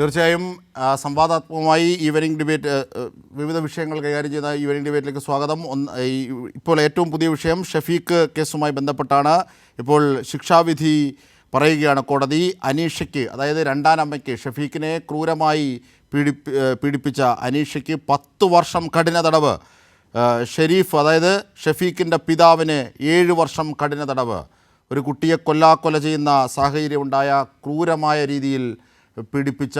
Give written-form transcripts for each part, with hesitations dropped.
തീർച്ചയായും സംവാദാത്മകമായി evening debate വിവിധ വിഷയങ്ങൾ കൈകാര്യം ചെയ്യുന്ന ഈവനിംഗ് ഡിബേറ്റിലേക്ക് സ്വാഗതം. ഇപ്പോൾ ഏറ്റവും പുതിയ വിഷയം ഷഫീഖ് കേസുമായി ബന്ധപ്പെട്ടാണ്. ഇപ്പോൾ ശിക്ഷാവിധി പറയുകയാണ് കോടതി. അനീഷയ്ക്ക്, അതായത് രണ്ടാനമ്മയ്ക്ക്, ഷഫീഖിനെ ക്രൂരമായി പീഡിപ്പിച്ച അനീഷയ്ക്ക് 10 വർഷം കഠിന തടവ്. ഷെരീഫ്, അതായത് ഷഫീഖിൻ്റെ പിതാവിന് 7 വർഷം കഠിന തടവ്. ഒരു കുട്ടിയെ കൊല ചെയ്യുന്ന സാഹചര്യമുണ്ടായ, ക്രൂരമായ രീതിയിൽ പീഡിപ്പിച്ച,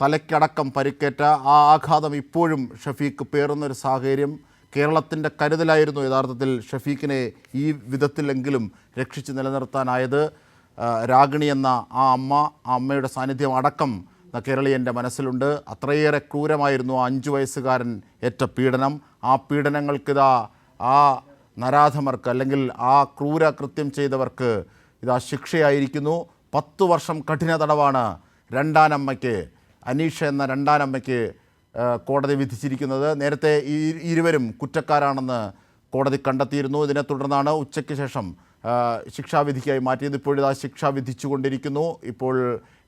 തലയ്ക്കടക്കം പരിക്കേറ്റ ആ ആഘാതം ഇപ്പോഴും ഷഫീഖ് പേറുന്നൊരു സാഹചര്യം. കേരളത്തിൻ്റെ കരുതലായിരുന്നു യഥാർത്ഥത്തിൽ ഷഫീഖിനെ ഈ വിധത്തിലെങ്കിലും രക്ഷിച്ച് നിലനിർത്താനായത്. രാഗിണി എന്ന ആ അമ്മയുടെ സാന്നിധ്യം അടക്കം കേരളീയൻ്റെ മനസ്സിലുണ്ട്. അത്രയേറെ ക്രൂരമായിരുന്നു ആ 5 വയസ്സുകാരൻ ഏറ്റ പീഡനം. ആ പീഡനങ്ങൾക്കിതാ ആ നരാധമർക്ക്, അല്ലെങ്കിൽ ആ ക്രൂര കൃത്യം ചെയ്തവർക്ക് ഇതാ ശിക്ഷയായിരിക്കുന്നു. 10 വർഷം കഠിന തടവാണ് രണ്ടാനമ്മയ്ക്ക്, അനീഷ എന്ന രണ്ടാനമ്മയ്ക്ക് കോടതി വിധിച്ചിരിക്കുന്നത്. നേരത്തെ ഇരുവരും കുറ്റക്കാരാണെന്ന് കോടതി കണ്ടെത്തിയിരുന്നു. ഇതിനെ തുടർന്നാണ് ഉച്ചയ്ക്ക് ശേഷം ശിക്ഷാവിധിക്കായി മാറ്റിയത്. ഇപ്പോഴിതാ ശിക്ഷ വിധിച്ചുകൊണ്ടിരിക്കുന്നു. ഇപ്പോൾ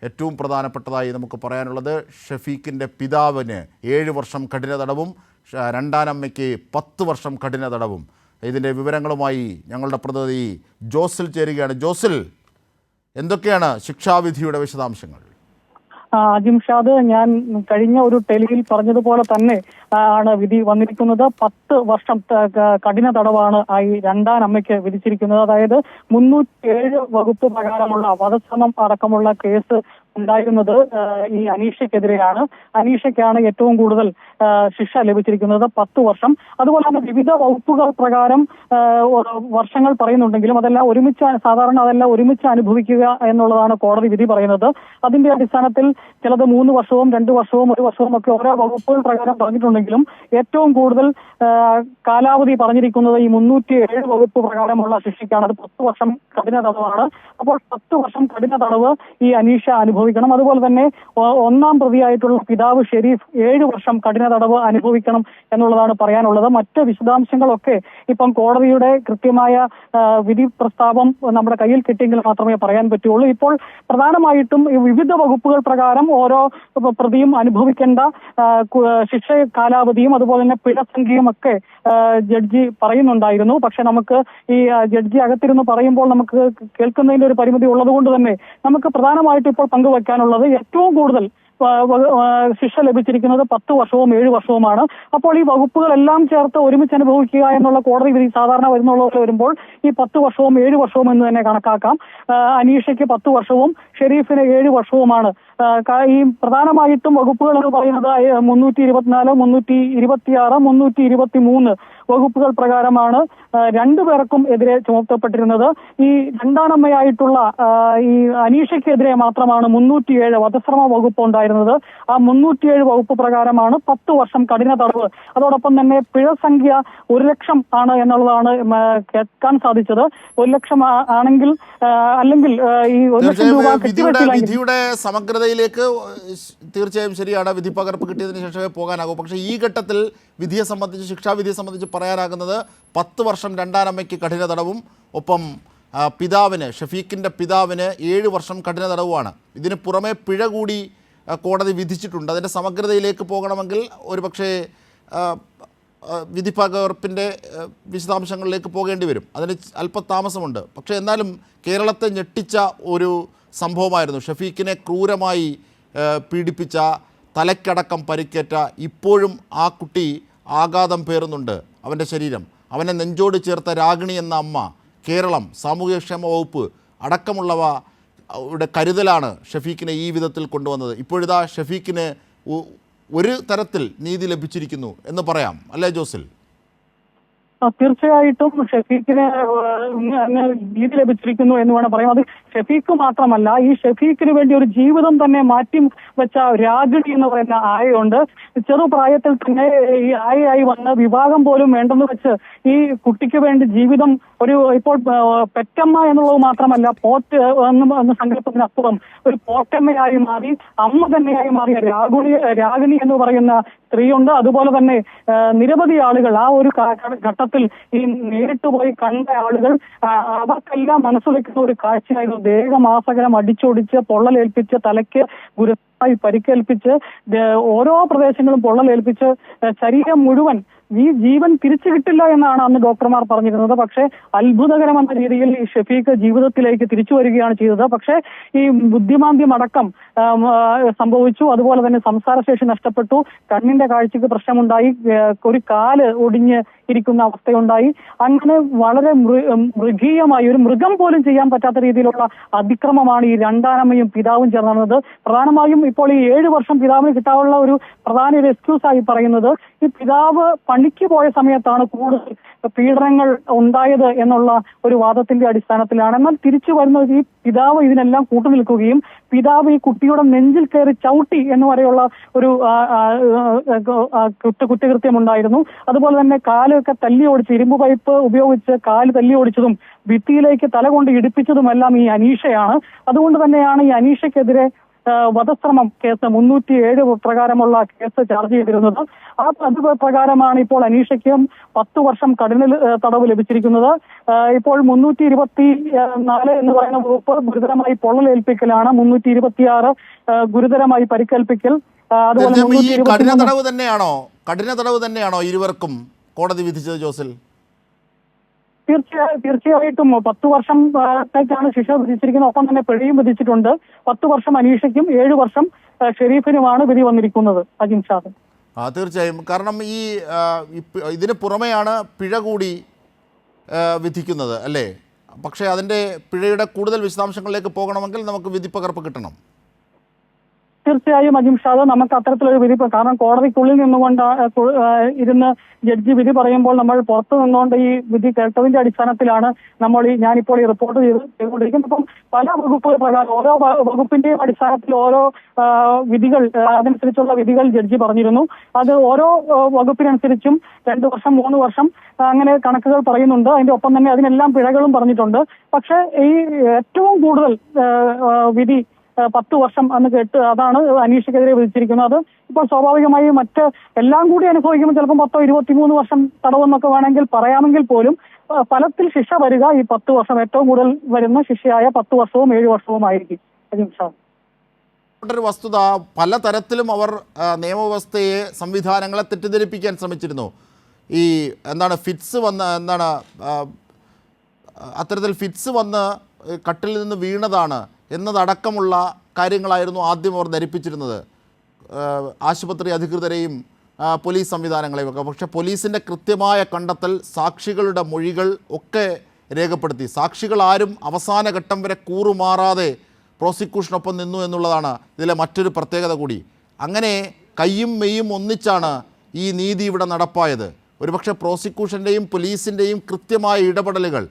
ഏറ്റവും പ്രധാനപ്പെട്ടതായി നമുക്ക് പറയാനുള്ളത്, ഷഫീഖിൻ്റെ പിതാവിന് 7 വർഷം കഠിന തടവും രണ്ടാനമ്മയ്ക്ക് 10 വർഷം കഠിന തടവും. ഇതിൻ്റെ വിവരങ്ങളുമായി ഞങ്ങളുടെ പ്രതിനിധി ജോസിൽ ചേരുകയാണ്. ജോസിൽ, എന്തൊക്കെയാണ് ശിക്ഷാവിധിയുടെ വിശദാംശങ്ങൾ? അജിംഷാദ്, ഞാൻ കഴിഞ്ഞ ഒരു ടെലിയിൽ പറഞ്ഞതുപോലെ തന്നെ ആണ് വിധി വന്നിരിക്കുന്നത്. 10 വർഷം കഠിന തടവാണ് ഈ രണ്ടാനമ്മയ്ക്ക് വിധിച്ചിരിക്കുന്നത്. അതായത് 307 വകുപ്പ് പ്രകാരമുള്ള വധശ്രമം അടക്കമുള്ള കേസ് ഉണ്ടായിരുന്നത് ഈ അനീഷയ്ക്കെതിരെയാണ്. അനീഷയ്ക്കാണ് ഏറ്റവും കൂടുതൽ ശിക്ഷ ലഭിച്ചിരിക്കുന്നത്, 10 വർഷം. അതുപോലെ തന്നെ വിവിധ വകുപ്പുകൾ പ്രകാരം വർഷങ്ങൾ പറയുന്നുണ്ടെങ്കിലും സാധാരണ അതെല്ലാം ഒരുമിച്ച് അനുഭവിക്കുക എന്നുള്ളതാണ് കോടതി വിധി പറയുന്നത്. അതിന്റെ അടിസ്ഥാനത്തിൽ ചിലത് 3 വർഷവും 2 വർഷവും 1 വർഷവും ഒക്കെ ഓരോ വകുപ്പുകൾ പ്രകാരം പറഞ്ഞിട്ടുണ്ടെങ്കിലും ഏറ്റവും കൂടുതൽ കാലാവധി പറഞ്ഞിരിക്കുന്നത് ഈ 307 വകുപ്പ് പ്രകാരമുള്ള ശിക്ഷയ്ക്കാണ്. അത് 10 വർഷം കഠിന തടവാണ്. അപ്പോൾ 10 വർഷം കഠിന തടവ് ഈ അനീഷ അനുഭവിക്കണം. അതുപോലെ തന്നെ ഒന്നാം പ്രതിയായിട്ടുള്ള പിതാവ് ഷെരീഫ് 7 വർഷം കഠിന തടവ് അനുഭവിക്കണം എന്നുള്ളതാണ് പറയാനുള്ളത്. മറ്റ് വിശദാംശങ്ങളൊക്കെ ഇപ്പം കോടതിയുടെ കൃത്യമായ വിധി പ്രസ്താവം നമ്മുടെ കയ്യിൽ കിട്ടിയെങ്കിൽ മാത്രമേ പറയാൻ പറ്റുള്ളൂ. ഇപ്പോൾ പ്രധാനമായിട്ടും ഈ വിവിധ വകുപ്പുകൾ പ്രകാരം ഓരോ പ്രതിയും അനുഭവിക്കേണ്ട ശിക്ഷ കാലാവധിയും അതുപോലെ തന്നെ പിഴസംഖ്യയും ഒക്കെ ജഡ്ജി പറയുന്നുണ്ടായിരുന്നു. പക്ഷെ നമുക്ക് ഈ ജഡ്ജി അകത്തിരുന്ന് പറയുമ്പോൾ നമുക്ക് കേൾക്കുന്നതിന്റെ ഒരു പരിമിതി ഉള്ളതുകൊണ്ട് തന്നെ നമുക്ക് പ്രധാനമായിട്ടും ഇപ്പോൾ പങ്കുവെക്കാനുള്ളത് ഏറ്റവും കൂടുതൽ ശിക്ഷ ലഭിച്ചിരിക്കുന്നത് 10 വർഷവും 7 വർഷവുമാണ്. അപ്പോൾ ഈ വകുപ്പുകളെല്ലാം ചേർത്ത് ഒരുമിച്ച് അനുഭവിക്കുക എന്നുള്ള കോടതി വിധി സാധാരണ വരുമ്പോൾ ഈ 10 വർഷവും 7 വർഷവും എന്ന് തന്നെ കണക്കാക്കാം. അനീഷയ്ക്ക് 10 വർഷവും ഷെരീഫിന് 7 വർഷവുമാണ്. ഈ പ്രധാനമായിട്ടും വകുപ്പുകൾ എന്ന് പറയുന്നത് 324, 326, 323 വകുപ്പുകൾ പ്രകാരമാണ് രണ്ടുപേർക്കും എതിരെ ചുമത്തപ്പെട്ടിരുന്നത്. ഈ രണ്ടാനമ്മയായിട്ടുള്ള ഈ അനീഷയ്ക്കെതിരെ മാത്രമാണ് 307 വധശ്രമ വകുപ്പ് ഉണ്ടായിരുന്നത്. ആ 307 വകുപ്പ് പ്രകാരമാണ് 10 വർഷം കഠിന തടവ്. അതോടൊപ്പം തന്നെ പിഴസംഖ്യ 1 ലക്ഷം ആണ് എന്നുള്ളതാണ് കേൾക്കാൻ സാധിച്ചത്. 1 ലക്ഷം ആണെങ്കിൽ, അല്ലെങ്കിൽ ഈ 1 ലക്ഷം രൂപ വിധിയുടെ സമഗ്രതയിലേക്ക് തീർച്ചയായും ശരിയാണ്, വിധി പകർപ്പ് കിട്ടിയതിന് ശേഷമേ പോകാനാകൂ. പക്ഷേ ഈ ഘട്ടത്തിൽ വിധിയെ സംബന്ധിച്ച്, ശിക്ഷാവിധിയെ സംബന്ധിച്ച് പറയാനാകുന്നത് 10 വർഷം രണ്ടാനമ്മയ്ക്ക് കഠിന തടവും, ഒപ്പം പിതാവിന്, ഷഫീഖിൻ്റെ പിതാവിന് 7 വർഷം കഠിന തടവുമാണ്. ഇതിന് പുറമെ പിഴ കൂടി കോടതി വിധിച്ചിട്ടുണ്ട്. അതിൻ്റെ സമഗ്രതയിലേക്ക് പോകണമെങ്കിൽ ഒരുപക്ഷേ വിധി പകർപ്പിൻ്റെ വിശദാംശങ്ങളിലേക്ക് പോകേണ്ടി വരും. അതിന് അല്പതാമസമുണ്ട്. പക്ഷേ എന്നാലും കേരളത്തെ ഞെട്ടിച്ച ഒരു സംഭവമായിരുന്നു. ഷഫീഖിനെ ക്രൂരമായി പീഡിപ്പിച്ച, തലയ്ക്കടക്കം പരിക്കേറ്റ, ഇപ്പോഴും ആ കുട്ടി ആഘാതം പേറുന്നുണ്ട് അവൻ്റെ ശരീരം. അവനെ നെഞ്ചോട് ചേർത്ത രാഗിണി എന്ന അമ്മ, കേരളം, സാമൂഹ്യക്ഷേമ വകുപ്പ് അടക്കമുള്ളവയുടെ കരുതലാണ് ഷഫീഖിനെ ഈ വിധത്തിൽ കൊണ്ടുവന്നത്. ഇപ്പോഴിതാ ഷഫീഖിന് ഒരു തരത്തിൽ നീതി ലഭിച്ചിരിക്കുന്നു എന്ന് പറയാം, അല്ലേ ജോസിൽ? തീർച്ചയായിട്ടും ഷഫീഖിന് നീതി ലഭിച്ചിരിക്കുന്നു എന്ന് വേണം പറയാം. അത് ഷഫീഖ് മാത്രമല്ല, ഈ ഷഫീഖിന് വേണ്ടി ഒരു ജീവിതം തന്നെ മാറ്റി വെച്ച രാഗിണി എന്ന് പറയുന്ന ആയയുണ്ട്. ചെറുപ്രായത്തിൽ തന്നെ ഈ ആയയായി വന്ന് വിവാഹം പോലും വേണ്ടെന്ന് വെച്ച് ഈ കുട്ടിക്ക് വേണ്ടി ജീവിതം ഇപ്പോൾ പെറ്റമ്മ എന്നുള്ളത് മാത്രമല്ല, പോറ്റ് എന്ന സങ്കല്പത്തിനപ്പുറം ഒരു പോറ്റമ്മയായി മാറി, അമ്മ തന്നെയായി മാറിയ രാഗിണി എന്ന് പറയുന്ന സ്ത്രീയുണ്ട്. അതുപോലെ തന്നെ നിരവധി ആളുകൾ ആ ഒരു ഘട്ടത്തിൽ ഈ നേരിട്ട് പോയി കണ്ട ആളുകൾ അവർക്കെല്ലാം മനസ്സിലാക്കുന്ന ഒരു കാഴ്ചയായിരുന്നു. ദേഹമാസകലം അടിച്ചൊടിച്ച് പൊള്ളലേൽപ്പിച്ച് തലയ്ക്ക് ഗുരുതരമായി പരിക്കേൽപ്പിച്ച് ഓരോ പ്രദേശങ്ങളും പൊള്ളലേൽപ്പിച്ച് ശരീരം മുഴുവൻ ഈ ജീവൻ തിരിച്ചു കിട്ടില്ല എന്നാണ് അന്ന് ഡോക്ടർമാർ പറഞ്ഞിരുന്നത്. പക്ഷേ അത്ഭുതകരമെന്ന രീതിയിൽ ഈ ഷഫീഖ് ജീവിതത്തിലേക്ക് തിരിച്ചു വരികയാണ് ചെയ്തത്. പക്ഷേ ഈ ബുദ്ധിമാന്ദ്യം അടക്കം സംഭവിച്ചു. അതുപോലെ തന്നെ സംസാരശേഷി നഷ്ടപ്പെട്ടു, കണ്ണിന്റെ കാഴ്ചക്ക് പ്രശ്നമുണ്ടായി, ഒരു കാല് ഒടിഞ്ഞ് ഇരിക്കുന്ന അവസ്ഥയുണ്ടായി. അങ്ങനെ വളരെ മൃഗീയമായി ഒരു മൃഗം പോലും ചെയ്യാൻ പറ്റാത്ത രീതിയിലുള്ള അതിക്രമമാണ് ഈ രണ്ടാനമ്മയും പിതാവും ചേർന്നത്. പ്രധാനമായും ഇപ്പോൾ ഈ 7 വർഷം പിതാവിന് കിട്ടാനുള്ള ഒരു പ്രധാന ഒരു എക്സ്ക്യൂസ് ആയി പറയുന്നത് ഈ പിതാവ് പണിക്ക് പോയ സമയത്താണ് കൂടുതൽ പീഡനങ്ങൾ ഉണ്ടായത് എന്നുള്ള ഒരു വാദത്തിന്റെ അടിസ്ഥാനത്തിലാണ്. എന്നാൽ തിരിച്ചു വരുന്നത് ഈ പിതാവ് ഇതിനെല്ലാം കൂട്ടുനിൽക്കുകയും പിതാവ് ഈ കുട്ടിയുടെ നെഞ്ചിൽ കയറി ചവിട്ടി എന്ന് വരെയുള്ള ഒരു കുറ്റകൃത്യമുണ്ടായിരുന്നു. അതുപോലെ തന്നെ കാലൊക്കെ തല്ലി ഓടിച്ച്, ഇരുമ്പ് പൈപ്പ് ഉപയോഗിച്ച് കാല് തല്ലി ഓടിച്ചതും ഭിത്തിയിലേക്ക് തല കൊണ്ട് ഇടിപ്പിച്ചതുമെല്ലാം ഈ അനീഷയാണ്. അതുകൊണ്ട് തന്നെയാണ് ഈ അനീഷയ്ക്കെതിരെ വധശ്രമം കേസ് 307 പ്രകാരമുള്ള കേസ് ചാർജ് ചെയ്തിരുന്നത്. അത് പ്രകാരമാണ് ഇപ്പോൾ അനീഷയ്ക്കും 10 വർഷം കഠിന തടവ് ലഭിച്ചിരിക്കുന്നത്. ഇപ്പോൾ 324 എന്ന് പറയുന്ന വകുപ്പ് ഗുരുതരമായി പൊള്ളലേൽപ്പിക്കലാണ്, 326 ഗുരുതരമായി പരിക്കേൽപ്പിക്കൽ. അതുപോലെ കഠിന തടവ് തന്നെയാണോ ഇരുവർക്കും കോടതി വിധിച്ചത് ജോസിൽ? തീർച്ചയായിട്ടും 10 വർഷത്തേക്കാണ് ശിക്ഷ വിധിച്ചിരിക്കുന്നത്. ഒപ്പം തന്നെ പിഴയും വിധിച്ചിട്ടുണ്ട്. 10 വർഷം അനീഷയ്ക്കും 7 വർഷം ഷെരീഫിനുമാണ് വിധി വന്നിരിക്കുന്നത്. അജിംഷാദ്. തീർച്ചയായും. കാരണം ഇതിന് പുറമെയാണ് പിഴ കൂടി വിധിക്കുന്നത് അല്ലേ? പക്ഷേ അതിൻ്റെ പിഴയുടെ കൂടുതൽ വിശദാംശങ്ങളിലേക്ക് പോകണമെങ്കിൽ നമുക്ക് വിധിപ്പകർപ്പ് കിട്ടണം. തീർച്ചയായും അജിംഷാദ്, നമുക്ക് അത്തരത്തിലൊരു വിധി, കാരണം കോടതിക്കുള്ളിൽ നിന്നുകൊണ്ട് ഇരുന്ന് ജഡ്ജി വിധി പറയുമ്പോൾ നമ്മൾ പുറത്തു നിന്നുകൊണ്ട് ഈ വിധി കേട്ടതിന്റെ അടിസ്ഥാനത്തിലാണ് ഞാനിപ്പോൾ ഈ റിപ്പോർട്ട് ചെയ്തുകൊണ്ടിരിക്കുന്നത്. അപ്പം പല വകുപ്പുകൾ പ്രകാരം ഓരോ വകുപ്പിന്റെയും അടിസ്ഥാനത്തിൽ ഓരോ വിധികൾ, അതനുസരിച്ചുള്ള വിധികൾ ജഡ്ജി പറഞ്ഞിരുന്നു. അത് ഓരോ വകുപ്പിനനുസരിച്ചും 2 വർഷം 3 വർഷം അങ്ങനെ കണക്കുകൾ പറയുന്നുണ്ട്. അതിന്റെ ഒപ്പം തന്നെ അതിനെല്ലാം പിഴകളും പറഞ്ഞിട്ടുണ്ട്. പക്ഷേ ഈ ഏറ്റവും കൂടുതൽ വിധി 10 വർഷം എന്ന് കേട്ട് അതാണ് അനീഷയ്ക്കെതിരെ വിധിച്ചിരിക്കുന്നത്. ഇപ്പോൾ സ്വാഭാവികമായും മറ്റ് എല്ലാം കൂടി അനുഭവിക്കുമ്പോൾ ചിലപ്പോൾ 10-23 വർഷം തടവെന്നൊക്കെ വേണമെങ്കിൽ പറയാമെങ്കിൽ പോലും ഫലത്തിൽ ശിക്ഷ വരിക ഈ 10 വർഷം, ഏറ്റവും കൂടുതൽ വരുന്ന ശിക്ഷയായ 10 വർഷവും 7 വർഷവുമായിരിക്കും. ഒരു വസ്തുത, പലതരത്തിലും അവർ നിയമവ്യവസ്ഥയെ, സംവിധാനങ്ങളെ തെറ്റിദ്ധരിപ്പിക്കാൻ ശ്രമിച്ചിരുന്നു. ഈ ഫിറ്റ്സ് വന്ന് അത്തരത്തിൽ ഫിറ്റ്സ് വന്ന് കട്ടിൽ നിന്ന് വീണതാണ് എന്നതടക്കമുള്ള കാര്യങ്ങളായിരുന്നു ആദ്യം അവർ ധരിപ്പിച്ചിരുന്നത്, ആശുപത്രി അധികൃതരെയും പോലീസ് സംവിധാനങ്ങളെയും ഒക്കെ. പക്ഷേ പോലീസിൻ്റെ കൃത്യമായ കണ്ടെത്തൽ, സാക്ഷികളുടെ മൊഴികൾ ഒക്കെ രേഖപ്പെടുത്തി. സാക്ഷികൾ ആരും അവസാന ഘട്ടം വരെ കൂറുമാറാതെ പ്രോസിക്യൂഷനൊപ്പം നിന്നു എന്നുള്ളതാണ് ഇതിലെ മറ്റൊരു പ്രത്യേകത കൂടി. അങ്ങനെ കയ്യും മെയ്യും ഒന്നിച്ചാണ് ഈ നീതി ഇവിടെ നടപ്പായത്. ഒരുപക്ഷെ പ്രോസിക്യൂഷൻ്റെയും പോലീസിൻ്റെയും കൃത്യമായ ഇടപെടലുകൾ,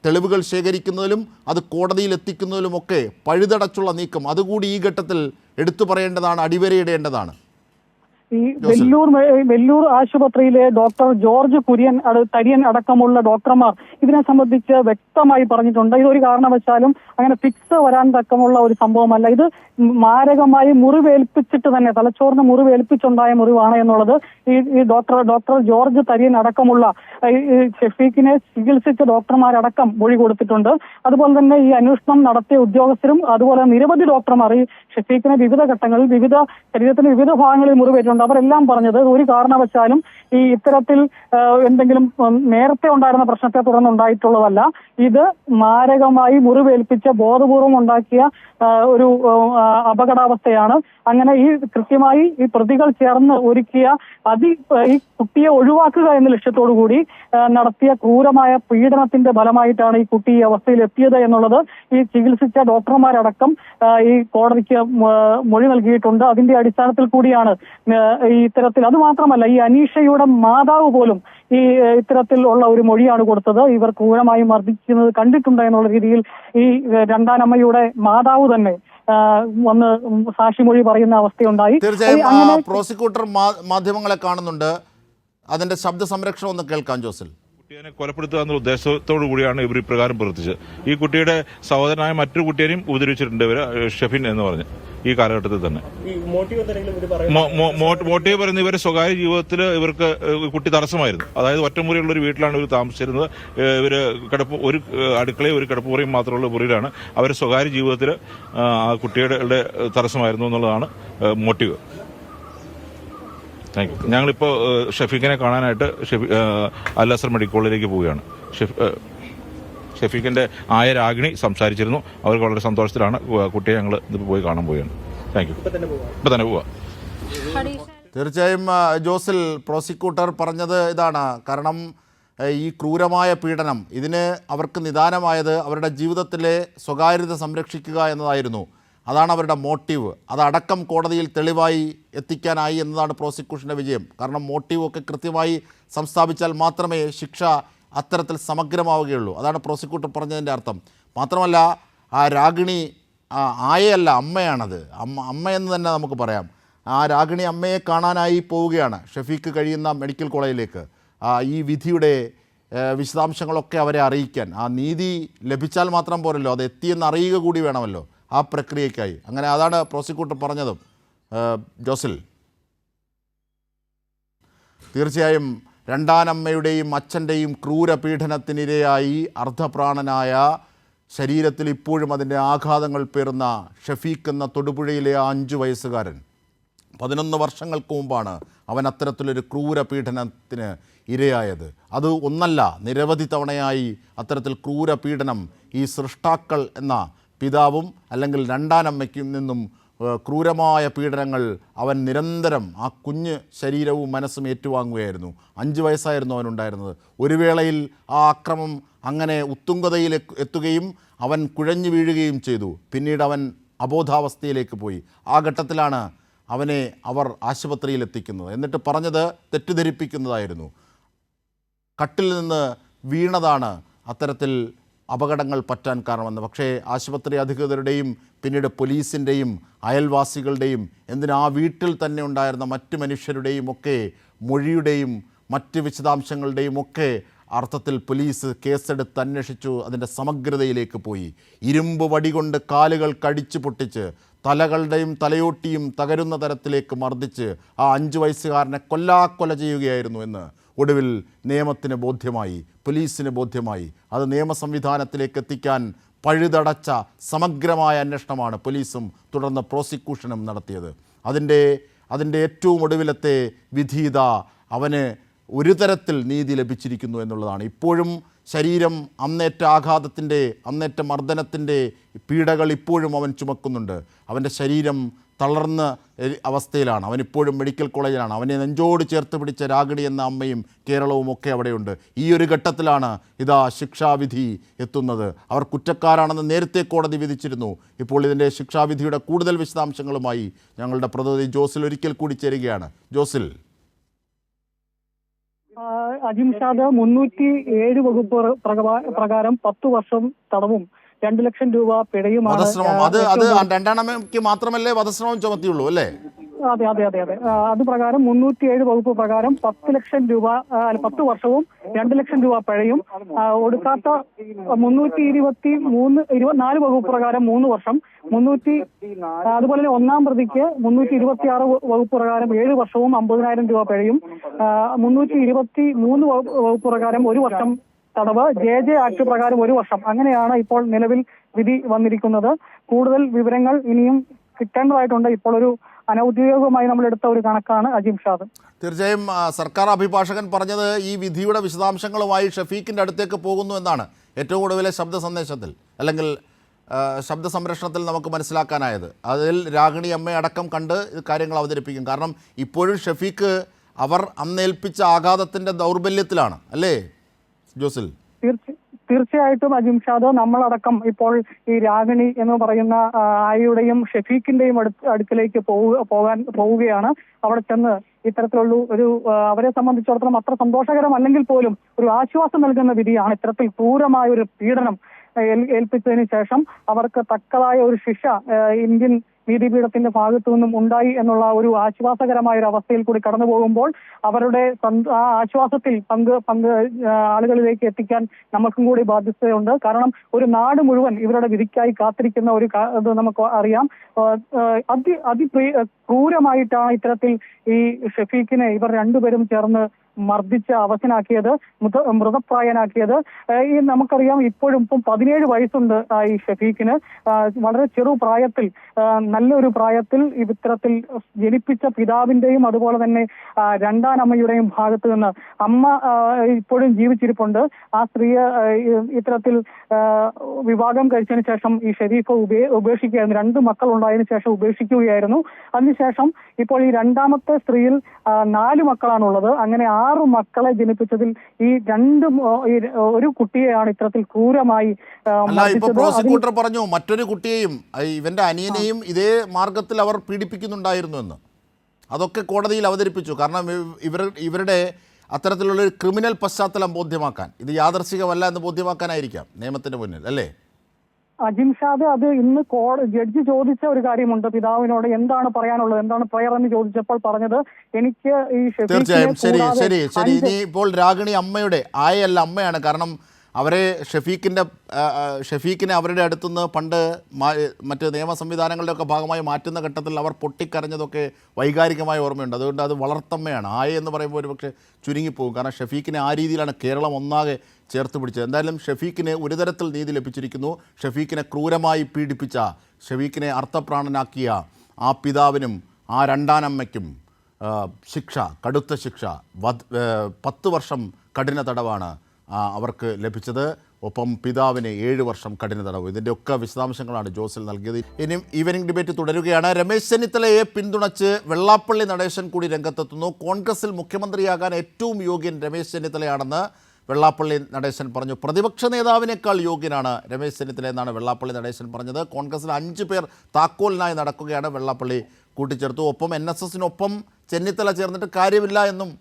തെളിവുകൾ ശേഖരിക്കുന്നതിലും അത് കോടതിയിൽ എത്തിക്കുന്നതിലുമൊക്കെ പഴുതടച്ചുള്ള നീക്കം, അതുകൂടി ഈ ഘട്ടത്തിൽ എടുത്തു പറയേണ്ടതാണ്, അടിവരയിടേണ്ടതാണ്. ഈ വെല്ലൂർ ആശുപത്രിയിലെ ഡോക്ടർ ജോർജ് തരിയൻ അടക്കമുള്ള ഡോക്ടർമാർ ഇതിനെ സംബന്ധിച്ച് വ്യക്തമായി പറഞ്ഞിട്ടുണ്ട്. ഇതൊരു കാരണവശാലും അങ്ങനെ ഫിക്സ് വരാൻ തക്കമുള്ള ഒരു സംഭവമല്ല. ഇത് മാരകമായി മുറിവേൽപ്പിച്ചിട്ട് തന്നെ, തലച്ചോറിന് മുറിവേൽപ്പിച്ചുണ്ടായ മുറിവാണ് എന്നുള്ളത് ഈ ഡോക്ടർ ജോർജ് തരിയൻ അടക്കമുള്ള ഷഫീഖിനെ ചികിത്സിച്ച ഡോക്ടർമാരടക്കം മൊഴി കൊടുത്തിട്ടുണ്ട്. അതുപോലെ തന്നെ ഈ അന്വേഷണം നടത്തിയ ഉദ്യോഗസ്ഥരും അതുപോലെ നിരവധി ഡോക്ടർമാർ ഈ ഷഫീഖിനെ വിവിധ ഘട്ടങ്ങളിൽ ശരീരത്തിന് വിവിധ ഭാഗങ്ങളിൽ മുറിവേറ്റുണ്ട്. അവരെല്ലാം പറഞ്ഞത് ഒരു കാരണവശാലും ഈ ഇത്തരത്തിൽ എന്തെങ്കിലും നേരത്തെ ഉണ്ടായിരുന്ന പ്രശ്നത്തെ തുടർന്നുണ്ടായിട്ടുള്ളതല്ല. ഇത് മാരകമായി മുറിവേൽപ്പിച്ച ബോധപൂർവം ഉണ്ടാക്കിയ ഒരു അപകടാവസ്ഥയാണ്. അങ്ങനെ ഈ കൃത്യമായി ഈ പ്രതികൾ ചേർന്ന് ഒരുക്കിയ ഈ കുട്ടിയെ ഒഴിവാക്കുക എന്ന ലക്ഷ്യത്തോടു കൂടി നടത്തിയ ക്രൂരമായ പീഡനത്തിന്റെ ഫലമായിട്ടാണ് ഈ കുട്ടി ഈ അവസ്ഥയിൽ എത്തിയത് എന്നുള്ളത് ഈ ചികിത്സിച്ച ഡോക്ടർമാരടക്കം ഈ കോടതിക്ക് മൊഴി നൽകിയിട്ടുണ്ട്. അതിന്റെ അടിസ്ഥാനത്തിൽ കൂടിയാണ് ഈ ഇത്തരത്തിൽ, അത് മാത്രമല്ല ഈ അനീഷയുടെ മാതാവ് പോലും ഈ ഇത്തരത്തിലുള്ള ഒരു മൊഴിയാണ് കൊടുത്തത്. ഇവർ ക്രൂരമായി മർദ്ദിക്കുന്നത് കണ്ടിട്ടുണ്ട് എന്നുള്ള രീതിയിൽ ഈ രണ്ടാനമ്മയുടെ മാതാവ് തന്നെ വന്ന് സാക്ഷിമൊഴി പറയുന്ന അവസ്ഥയുണ്ടായി. തീർച്ചയായും പ്രോസിക്യൂട്ടർ മാധ്യമങ്ങളെ കാണുന്നുണ്ട്. അതിന്റെ ശബ്ദ സംരക്ഷണം ഒന്ന് കേൾക്കാം ജോസിൽ. കൊലപ്പെടുത്തുക എന്ന ഉദ്ദേശത്തോടു കൂടിയാണ് ഇവർ ഇപ്രകാരം പ്രവർത്തിച്ചത്. ഈ കുട്ടിയുടെ സഹോദരനായ മറ്റൊരു കുട്ടിയെയും ഉപദ്രവിച്ചിട്ടുണ്ട് ഇവർ, ഷെഫിൻ എന്ന് പറഞ്ഞ്, ഈ കാലഘട്ടത്തിൽ തന്നെ. മോട്ടീവ് പറയുന്നത് ഇവരെ സ്വകാര്യ ജീവിതത്തിൽ ഇവർക്ക് കുട്ടി തടസ്സമായിരുന്നു. അതായത് ഒറ്റമുറിയുള്ള ഒരു വീട്ടിലാണ് ഇവർ താമസിച്ചിരുന്നത്. ഇവർ ഒരു അടുക്കളയും ഒരു കിടപ്പുമുറിയും മാത്രമുള്ള മുറിയിലാണ്. അവരുടെ സ്വകാര്യ ജീവിതത്തിൽ ആ കുട്ടിയുടെ തടസ്സമായിരുന്നു എന്നുള്ളതാണ് മോട്ടീവ്. Thank you. ഞങ്ങളിപ്പോൾ ഷെഫീഖിനെ കാണാനായിട്ട് അൽ അസർ മെഡിക്കൽ കോളേജിലേക്ക് പോവുകയാണ്. ഷെഫീഖിന്റെ ആയ രാഗിണി സംസാരിച്ചിരുന്നു. അവർക്ക് വളരെ സന്തോഷത്തിലാണ്. കുട്ടിയെ ഞങ്ങൾ ഇതിപ്പോൾ പോയി കാണാൻ പോവുകയാണ്. Thank you. ഇപ്പം തന്നെ പോവാം. തീർച്ചയായും ജോസിൽ, പ്രോസിക്യൂട്ടർ പറഞ്ഞത് ഇതാണ്. കാരണം ഈ ക്രൂരമായ പീഡനം, ഇതിന് അവർക്ക് നിദാനമായത് അവരുടെ ജീവിതത്തിലെ സ്വകാര്യത സംരക്ഷിക്കുക എന്നതായിരുന്നു. അതാണ് അവരുടെ മോട്ടീവ്. അതടക്കം കോടതിയിൽ തെളിവായി എത്തിക്കാനായി എന്നതാണ് പ്രോസിക്യൂഷൻ്റെ വിജയം. കാരണം മോട്ടീവൊക്കെ കൃത്യമായി സംസ്ഥാപിച്ചാൽ മാത്രമേ ശിക്ഷ അത്തരത്തിൽ സമഗ്രമാവുകയുള്ളൂ. അതാണ് പ്രോസിക്യൂട്ടർ പറഞ്ഞതിൻ്റെ അർത്ഥം. മാത്രമല്ല, ആ രാഗിണി ആയയല്ല, അമ്മയാണത്. അമ്മയെന്ന് തന്നെ നമുക്ക് പറയാം. ആ രാഗിണി അമ്മയെ കാണാനായി പോവുകയാണ് ഷെഫീഖ് കഴിയുന്ന മെഡിക്കൽ കോളേജിലേക്ക്. ഈ വിധിയുടെ വിശദാംശങ്ങളൊക്കെ അവരെ അറിയിക്കാൻ, ആ നീതി ലഭിച്ചാൽ മാത്രം പോരല്ലോ, അത് എത്തിയെന്ന് അറിയുക കൂടി വേണമല്ലോ ആ പ്രക്രിയയ്ക്കായി. അങ്ങനെ അതാണ് പ്രോസിക്യൂട്ടർ പറഞ്ഞതും. ജോസിൽ, തീർച്ചയായും രണ്ടാനമ്മയുടെയും അച്ഛൻ്റെയും ക്രൂരപീഡനത്തിനിരയായി അർദ്ധപ്രാണനായ, ശരീരത്തിൽ ഇപ്പോഴും അതിൻ്റെ ആഘാതങ്ങൾ പേറുന്ന ഷെഫീഖ് എന്ന തൊടുപുഴയിലെ ആ 5 വയസ്സുകാരൻ 11 വർഷങ്ങൾക്ക് മുമ്പാണ് അവൻ അത്തരത്തിലൊരു ക്രൂരപീഡനത്തിന് ഇരയായത്. അത് ഒന്നല്ല, നിരവധി തവണയായി അത്തരത്തിൽ ക്രൂരപീഡനം ഈ സൃഷ്ടാക്കൾ എന്ന പിതാവും അല്ലെങ്കിൽ രണ്ടാനമ്മയ്ക്കും നിന്നും ക്രൂരമായ പീഡനങ്ങൾ അവൻ നിരന്തരം ആ കുഞ്ഞ് ശരീരവും മനസ്സും ഏറ്റുവാങ്ങുകയായിരുന്നു. 5 വയസ്സായിരുന്നു അവനുണ്ടായിരുന്നത്. ഒരു വേളയിൽ ആ ആക്രമം അങ്ങനെ ഉത്തുംഗതയിൽ എത്തുകയും അവൻ കുഴഞ്ഞു വീഴുകയും ചെയ്തു. പിന്നീട് അവൻ അബോധാവസ്ഥയിലേക്ക് പോയി. ആ ഘട്ടത്തിലാണ് അവനെ അവർ ആശുപത്രിയിൽ എത്തിക്കുന്നത്. എന്നിട്ട് പറഞ്ഞത് തെറ്റിദ്ധരിപ്പിക്കുന്നതായിരുന്നു. കട്ടിൽ നിന്ന് വീണതാണ് അത്തരത്തിൽ അപകടങ്ങൾ പറ്റാൻ കാരണമെന്ന്. പക്ഷേ ആശുപത്രി അധികൃതരുടെയും പിന്നീട് പോലീസിൻ്റെയും അയൽവാസികളുടെയും എന്തിനാ വീട്ടിൽ തന്നെ ഉണ്ടായിരുന്ന മറ്റ് മനുഷ്യരുടെയും ഒക്കെ മൊഴിയുടെയും മറ്റ് വിശദാംശങ്ങളുടെയും ഒക്കെ അർത്ഥത്തിൽ പോലീസ് കേസെടുത്ത് അന്വേഷിച്ചു. അതിൻ്റെ സമഗ്രതയിലേക്ക് പോയി. ഇരുമ്പ് വടികൊണ്ട് കാലുകൾ കടിച്ചു പൊട്ടിച്ച് തലകളുടെയും തലയോട്ടിയും തകരുന്ന തരത്തിലേക്ക് മർദ്ദിച്ച് ആ 5 വയസ്സുകാരനെ കൊല്ലാക്കൊല ചെയ്യുകയായിരുന്നു എന്ന് ഒടുവിൽ നിയമത്തിന് ബോധ്യമായി, പോലീസിന് ബോധ്യമായി. അത് നിയമ സംവിധാനത്തിലേക്ക് എത്തിക്കാൻ പഴുതടച്ച സമഗ്രമായ അന്വേഷണമാണ് പോലീസും തുടർന്ന് പ്രോസിക്യൂഷനും നടത്തിയത്. അതിൻ്റെ ഏറ്റവും ഒടുവിലത്തെ വിധീത അവന് ഒരു തരത്തിൽ നീതി ലഭിച്ചിരിക്കുന്നു എന്നുള്ളതാണ്. ഇപ്പോഴും ശരീരം അന്നേറ്റ ആഘാതത്തിൻ്റെ, അന്നേറ്റ മർദ്ദനത്തിൻ്റെ പീഡകൾ ഇപ്പോഴും അവൻ ചുമക്കുന്നുണ്ട്. അവൻ്റെ ശരീരം തളർന്ന അവസ്ഥയിലാണ്. അവനിപ്പോഴും മെഡിക്കൽ കോളേജിലാണ്. അവനെ നെഞ്ചോട് ചേർത്ത് പിടിച്ച രാഗിണി എന്ന അമ്മയും കേരളവും ഒക്കെ അവിടെയുണ്ട്. ഈ ഒരു ഘട്ടത്തിലാണ് ഇതാ ശിക്ഷാവിധി എത്തുന്നത്. അവർ കുറ്റക്കാരാണെന്ന് നേരത്തെ കോടതി വിധിച്ചിരുന്നു. ഇപ്പോൾ ഇതിൻ്റെ ശിക്ഷാവിധിയുടെ കൂടുതൽ വിശദാംശങ്ങളുമായി ഞങ്ങളുടെ പ്രതിനിധി ജോസിൽ ഒരിക്കൽ കൂടി ചേരുകയാണ്. ജോസിൽ, അജിംഷാദ് 307 വകുപ്പ് പ്രകാരം 10 വർഷം തടവും 2 ലക്ഷം രൂപ പിഴയുമാണ്. വധശ്രമം, അത് രണ്ടാനമ്മയ്ക്ക് മാത്രമല്ലേ വധശ്രമം ചുമത്തിയുള്ളൂ അല്ലേ? അതെ. അത് പ്രകാരം 307 വകുപ്പ് പ്രകാരം 10 ലക്ഷം രൂപ, 10 വർഷവും 2 ലക്ഷം രൂപ പിഴയും. ഒടുക്കാത്ത 324 വകുപ്പ് പ്രകാരം 3 വർഷം, അതുപോലെ തന്നെ ഒന്നാം പ്രതിക്ക് 326 വകുപ്പ് പ്രകാരം 7 വർഷവും 50,000 രൂപ പിഴയും. 323 വകുപ്പ് പ്രകാരം 1 വർഷം തടവ്, JJ ആക്ട് പ്രകാരം 1 വർഷം. അങ്ങനെയാണ് ഇപ്പോൾ നിലവിൽ വിധി വന്നിരിക്കുന്നത്. കൂടുതൽ വിവരങ്ങൾ ഇനിയും കിട്ടേണ്ടതായിട്ടുണ്ട്. ഇപ്പോൾ ഒരു അനൌദ്യോഗികമായി നമ്മൾ എടുത്ത ഒരു കണക്കാണ് അജിംഷാദ്. തീർച്ചയായും സർക്കാർ അഭിഭാഷകൻ പറഞ്ഞത് ഈ വിധിയുടെ വിശദാംശങ്ങളുമായി ഷെഫീഖിൻ്റെ അടുത്തേക്ക് പോകുന്നു എന്നാണ് ഏറ്റവും ഒടുവിലെ ശബ്ദ സന്ദേശത്തിൽ അല്ലെങ്കിൽ ശബ്ദ സംരക്ഷണത്തിൽ നമുക്ക് മനസ്സിലാക്കാനായത്. അതിൽ രാഗിണി അമ്മയെ അടക്കം കണ്ട് കാര്യങ്ങൾ അവതരിപ്പിക്കും. കാരണം ഇപ്പോഴും ഷെഫീഖ് അവർ അന്നേൽപ്പിച്ച ആഘാതത്തിൻ്റെ ദൗർബല്യത്തിലാണ് അല്ലേ ജോസിൽ? തീർച്ചയായിട്ടും അജിംഷാദ്, നമ്മളടക്കം ഇപ്പോൾ ഈ രാഗിണി എന്ന് പറയുന്ന ആയിയുടെയും ഷെഫീഖിന്റെയും അടുക്കിലേക്ക് പോവുകയാണ്. അവിടെ ചെന്ന് ഇത്തരത്തിലുള്ള ഒരു അവരെ സംബന്ധിച്ചിടത്തോളം അത്ര സന്തോഷകരമല്ലെങ്കിൽ പോലും ഒരു ആശ്വാസം നൽകുന്ന വിധിയാണ്. ഇത്തരത്തിൽ ക്രൂരമായ ഒരു പീഡനം ഏൽപ്പിച്ചതിന് ശേഷം അവർക്ക് തക്കതായ ഒരു ശിക്ഷ ഇന്ത്യൻ നീതിപീഠത്തിന്റെ ഭാഗത്തു നിന്നും ഉണ്ടായി എന്നുള്ള ഒരു ആശ്വാസകരമായ ഒരു അവസ്ഥയിൽ കൂടി കടന്നു പോകുമ്പോൾ അവരുടെ ആ ആശ്വാസത്തിൽ ആളുകളിലേക്ക് എത്തിക്കാൻ നമുക്കും കൂടി ബാധ്യതയുണ്ട്. കാരണം ഒരു നാട് മുഴുവൻ ഇവരുടെ വിധിക്കായി കാത്തിരിക്കുന്ന ഒരു ഇത് നമുക്ക് അറിയാം. ക്രൂരമായിട്ടാണ് ഇത്തരത്തിൽ ഈ ഷഫീഖിനെ ഇവർ രണ്ടുപേരും ചേർന്ന് മർദ്ദിച്ച് അവശനാക്കിയത്, മൃതപ്രായനാക്കിയത്. ഈ നമുക്കറിയാം ഇപ്പോഴും 17 വയസ്സുണ്ട് ഈ ഷഫീഖിന്. വളരെ ചെറു പ്രായത്തിൽ, നല്ലൊരു പ്രായത്തിൽ ഇത്തരത്തിൽ ജനിപ്പിച്ച പിതാവിന്റെയും അതുപോലെ തന്നെ രണ്ടാനമ്മയുടെയും ഭാഗത്ത് നിന്ന് അമ്മ ഇപ്പോഴും ജീവിച്ചിരിപ്പുണ്ട്. ആ സ്ത്രീയെ ഇത്തരത്തിൽ വിവാഹം കഴിച്ചതിന് ശേഷം ഈ ഷെരീഫ് ഉപേക്ഷിക്കുകയായിരുന്നു. 2 മക്കൾ ഉണ്ടായതിനു ശേഷം ഉപേക്ഷിക്കുകയായിരുന്നു. അതിനുശേഷം ഇപ്പോൾ ഈ രണ്ടാമത്തെ സ്ത്രീയിൽ 4 മക്കളാണുള്ളത്. അങ്ങനെ 6 മക്കളെ ജനിപ്പിച്ചതിൽ ഈ ഒരു കുട്ടിയെയാണ് ഇത്തരത്തിൽ ക്രൂരമായി പ്രോസിക്യൂട്ടർ പറഞ്ഞു മറ്റൊരു കുട്ടിയെയും ഇവന്റെ അനിയനെയും ഇതേ മാർഗത്തിൽ അവർ പീഡിപ്പിക്കുന്നുണ്ടായിരുന്നു എന്ന്. അതൊക്കെ കോടതിയിൽ അവതരിപ്പിച്ചു. കാരണം ഇവരുടെ അത്തരത്തിലുള്ള ഒരു ക്രിമിനൽ പശ്ചാത്തലം ബോധ്യമാക്കാൻ, ഇത് യാദർശികമല്ല എന്ന് ബോധ്യമാക്കാനായിരിക്കാം നിയമത്തിന് മുന്നിൽ, അല്ലേ? അജിംഷാദ്, അത് ഇന്ന് ജഡ്ജി ചോദിച്ച ഒരു കാര്യമുണ്ട് പിതാവിനോട്, എന്താണ് പറയാനുള്ളത്, എന്താണ് പ്രയർ എന്ന് ചോദിച്ചപ്പോൾ പറഞ്ഞത് എനിക്ക് ഈ തീർച്ചയായും ശരി ശരി ശരി ഇനി ഇപ്പോൾ രാഗിണി അമ്മയുടെ ആയല്ല അമ്മയാണ്. കാരണം അവരെ ഷഫീഖിനെ അവരുടെ അടുത്തുനിന്ന് പണ്ട് മറ്റ് നിയമ സംവിധാനങ്ങളുടെ ഒക്കെ ഭാഗമായി മാറ്റുന്ന ഘട്ടത്തിൽ അവർ പൊട്ടിക്കരഞ്ഞതൊക്കെ വൈകാരികമായ ഓർമ്മയുണ്ട്. അതുകൊണ്ട് അത് വളർത്തമ്മയാണ്. ആയ എന്ന് പറയുമ്പോൾ ഒരു പക്ഷേ ചുരുങ്ങിപ്പോകും. കാരണം ഷഫീഖിനെ ആ രീതിയിലാണ് കേരളം ഒന്നാകെ ചേർത്ത് പിടിച്ചത്. എന്തായാലും ഷഫീഖിന് ഒരു തരത്തിൽ നീതി ലഭിച്ചിരിക്കുന്നു. ഷഫീഖിനെ ക്രൂരമായി പീഡിപ്പിച്ച, ഷഫീഖിനെ അർത്ഥപ്രാണനാക്കിയ ആ പിതാവിനും ആ രണ്ടാനമ്മയ്ക്കും ശിക്ഷ, കടുത്ത ശിക്ഷ, 10 വർഷം കഠിന തടവാണ് അവർക്ക് ലഭിച്ചത്. ഒപ്പം പിതാവിന് 7 വർഷം കഠിന തടവ്. ഇതിൻ്റെയൊക്കെ വിശദാംശങ്ങളാണ് ജോസിൽ നൽകിയത്. ഇനിയും ഈവനിംഗ് ഡിബേറ്റ് തുടരുകയാണ്. രമേശ് ചെന്നിത്തലയെ പിന്തുണച്ച് വെള്ളാപ്പള്ളി നടേശൻ കൂടി രംഗത്തെത്തുന്നു. കോൺഗ്രസിൽ മുഖ്യമന്ത്രിയാകാൻ ഏറ്റവും യോഗ്യൻ രമേശ് ചെന്നിത്തലയാണെന്ന് വെള്ളാപ്പള്ളി നടേശൻ പറഞ്ഞു. പ്രതിപക്ഷ നേതാവിനേക്കാൾ യോഗ്യനാണ് രമേശ് ചെന്നിത്തല എന്നാണ് വെള്ളാപ്പള്ളി നടേശൻ പറഞ്ഞത്. കോൺഗ്രസിൽ 5 പേർ താക്കോലിനായി നടക്കുകയാണ് വെള്ളാപ്പള്ളി കൂട്ടിച്ചേർത്തു. ഒപ്പം NSSനൊപ്പം ചെന്നിത്തല ചേർന്നിട്ട് കാര്യമില്ല എന്നും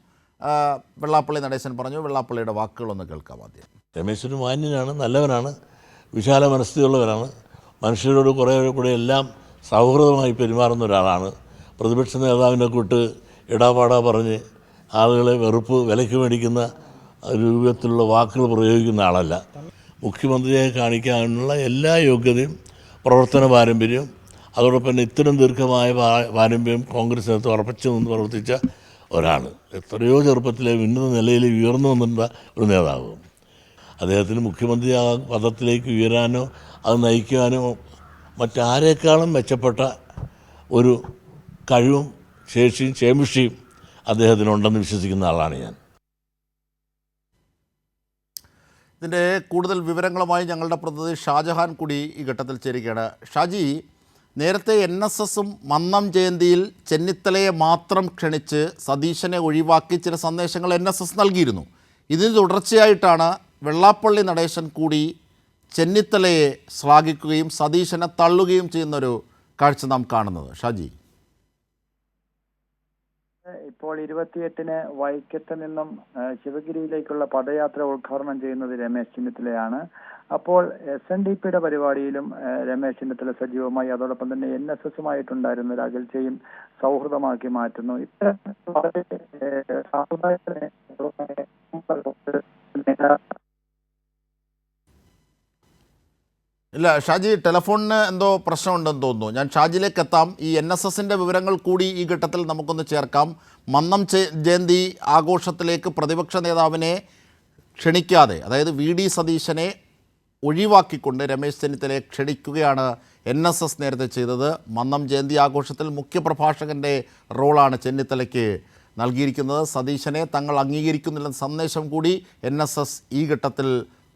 വെള്ളാപ്പള്ളി നടേശൻ പറഞ്ഞു. വെള്ളാപ്പള്ളിയുടെ വാക്കുകളൊന്ന് കേൾക്കാം ആദ്യം. രമേശന് മാന്യനാണ്, നല്ലവനാണ്, വിശാല മനസ്ഥിതിയുള്ളവരാണ്, മനുഷ്യരോട് കുറേ കൂടെ എല്ലാം സൗഹൃദമായി പെരുമാറുന്ന ഒരാളാണ്. പ്രതിപക്ഷ നേതാവിനെ കൂട്ട് ഇടാപാടാ പറഞ്ഞ് ആളുകളെ വിലയ്ക്ക് മേടിക്കുന്ന രൂപത്തിലുള്ള വാക്കുകൾ പ്രയോഗിക്കുന്ന ആളല്ല. മുഖ്യമന്ത്രിയെ കാണിക്കാനുള്ള എല്ലാ യോഗ്യതയും പ്രവർത്തന പാരമ്പര്യവും അതോടൊപ്പം തന്നെ ഇത്തരം ദീർഘമായ പാരമ്പര്യം കോൺഗ്രസിനകത്ത് ഉറപ്പിച്ചു നിന്ന് പ്രവർത്തിച്ച ഒരാൾ. എത്രയോ ചെറുപ്പത്തിലെ ഉന്നത നിലയിൽ ഉയർന്നു വന്നിട്ടുള്ള ഒരു നേതാവ്. അദ്ദേഹത്തിന് മുഖ്യമന്ത്രി പദത്തിലേക്ക് ഉയരാനോ അത് നയിക്കാനോ മറ്റാരേക്കാളും മെച്ചപ്പെട്ട ഒരു കഴിവും ശേഷിയും ചേമുഷ്ടിയും അദ്ദേഹത്തിനുണ്ടെന്ന് വിശ്വസിക്കുന്ന ആളാണ് ഞാൻ. ഇതിൻ്റെ കൂടുതൽ വിവരങ്ങളുമായി ഞങ്ങളുടെ പ്രതിനിധി ഷാജഹാൻ കൂടി ഈ ഘട്ടത്തിൽ ചേരുകയാണ്. ഷാജി, നേരത്തെ NSSും മന്നം ജയന്തിയിൽ ചെന്നിത്തലയെ മാത്രം ക്ഷണിച്ച് സതീശനെ ഒഴിവാക്കി ചില സന്ദേശങ്ങൾ NSS നൽകിയിരുന്നു. ഇതിന് തുടർച്ചയായിട്ടാണ് വെള്ളാപ്പള്ളി നടേശൻ കൂടി ചെന്നിത്തലയെ ശ്ലാഘിക്കുകയും സതീശനെ തള്ളുകയും ചെയ്യുന്നൊരു കാഴ്ച നാം കാണുന്നത്. ഷാജി, ഇപ്പോൾ 28-ന് വൈക്കത്ത് നിന്നും ശിവഗിരിയിലേക്കുള്ള പദയാത്ര ഉദ്ഘാടനം ചെയ്യുന്നത് രമേശ് ചെന്നിത്തലയാണ്. അപ്പോൾ SNDPയുടെ പരിപാടിയിലും രമേശ് ചെന്നിത്തല സജീവമായി, അതോടൊപ്പം തന്നെ NSSുമായിട്ടുണ്ടായിരുന്ന ഒരു അകൽച്ചയും സൗഹൃദമാക്കി മാറ്റുന്നു. ഇല്ല ഷാജി, ടെലഫോണിന് എന്തോ പ്രശ്നമുണ്ടെന്ന് തോന്നുന്നു. ഞാൻ ഷാജിയിലേക്ക് എത്താം. ഈ NSSൻ്റെ വിവരങ്ങൾ കൂടി ഈ ഘട്ടത്തിൽ നമുക്കൊന്ന് ചേർക്കാം. മന്നം ജയന്തി ആഘോഷത്തിലേക്ക് പ്രതിപക്ഷ നേതാവിനെ ക്ഷണിക്കാതെ, അതായത് VD സതീശനെ ഒഴിവാക്കിക്കൊണ്ട് രമേശ് ചെന്നിത്തലയെ ക്ഷണിക്കുകയാണ് NSS നേരത്തെ ചെയ്തത്. മന്നം ജയന്തി ആഘോഷത്തിൽ മുഖ്യപ്രഭാഷകൻ്റെ റോളാണ് ചെന്നിത്തലയ്ക്ക് നൽകിയിരിക്കുന്നത്. സതീശനെ തങ്ങൾ അംഗീകരിക്കുന്നില്ലെന്ന സന്ദേശം കൂടി NSS ഈ ഘട്ടത്തിൽ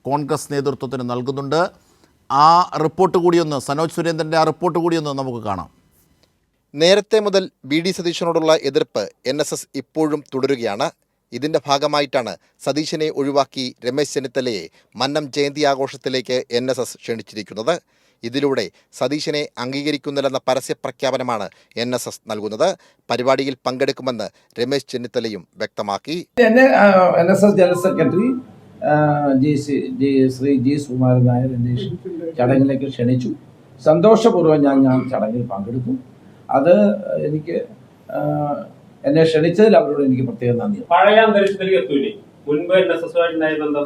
കോൺഗ്രസ് നേതൃത്വത്തിന് നൽകുന്നുണ്ട്. ആ റിപ്പോർട്ട് കൂടിയൊന്ന്, സനോജ് സുരേന്ദ്രൻ്റെ ആ റിപ്പോർട്ട് കൂടിയൊന്ന് നമുക്ക് കാണാം. നേരത്തെ മുതൽ VD സതീശനോടുള്ള എതിർപ്പ് NSS ഇപ്പോഴും തുടരുകയാണ്. ഇതിന്റെ ഭാഗമായിട്ടാണ് സതീശനെ ഒഴിവാക്കി രമേശ് ചെന്നിത്തലയെ മന്നം ജയന്തി ആഘോഷത്തിലേക്ക് NSS ക്ഷണിച്ചിരിക്കുന്നത്. ഇതിലൂടെ സതീശനെ അംഗീകരിക്കുന്നില്ലെന്ന പരസ്യ പ്രഖ്യാപനമാണ് NSS നൽകുന്നത്. പരിപാടിയിൽ പങ്കെടുക്കുമെന്ന് രമേശ് ചെന്നിത്തലയും വ്യക്തമാക്കി. NSS general secretary Shri G Sukumaran Nair എന്നെ ചടങ്ങിലേക്ക് ക്ഷണിച്ചു. സന്തോഷപൂർവ്വം ഞാൻ ചടങ്ങിൽ പങ്കെടുത്തു. അത് എനിക്ക് എന്നെ ക്ഷണിച്ചതിൽ അവരോട് എനിക്ക് പ്രത്യേകം നന്ദി. പഴയ അന്തരീക്ഷത്തിലേക്ക് എത്തൂലേ? മുൻപ് NSS-ആയിട്ടുണ്ടായ ബന്ധം